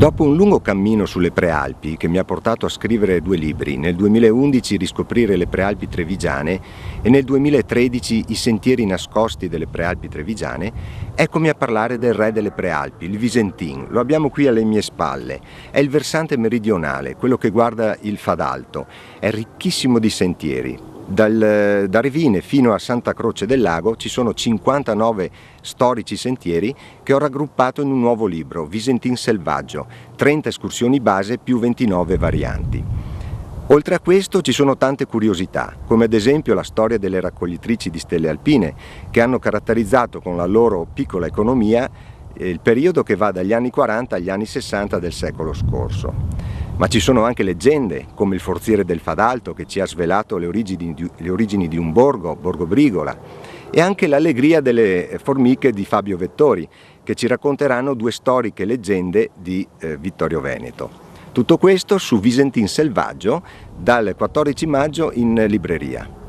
Dopo un lungo cammino sulle Prealpi, che mi ha portato a scrivere 2 libri, nel 2011 Riscoprire le Prealpi Trevigiane e nel 2013 I sentieri nascosti delle Prealpi Trevigiane, eccomi a parlare del re delle Prealpi, il Visentin. Lo abbiamo qui alle mie spalle. È il versante meridionale, quello che guarda il Fadalto. È ricchissimo di sentieri. Da Revine fino a Santa Croce del Lago ci sono 59 storici sentieri che ho raggruppato in un nuovo libro, Visentin Selvaggio, 30 escursioni base più 29 varianti. Oltre a questo ci sono tante curiosità, come ad esempio la storia delle raccoglitrici di stelle alpine, che hanno caratterizzato con la loro piccola economia il periodo che va dagli anni 40 agli anni 60 del secolo scorso. Ma ci sono anche leggende, come il forziere del Fadalto che ci ha svelato le origini di un borgo, Borgo Brigola, e anche l'allegria delle formiche di Fabio Vettori, che ci racconteranno 2 storiche leggende di Vittorio Veneto. Tutto questo su Visentin Selvaggio dal 14 maggio in libreria.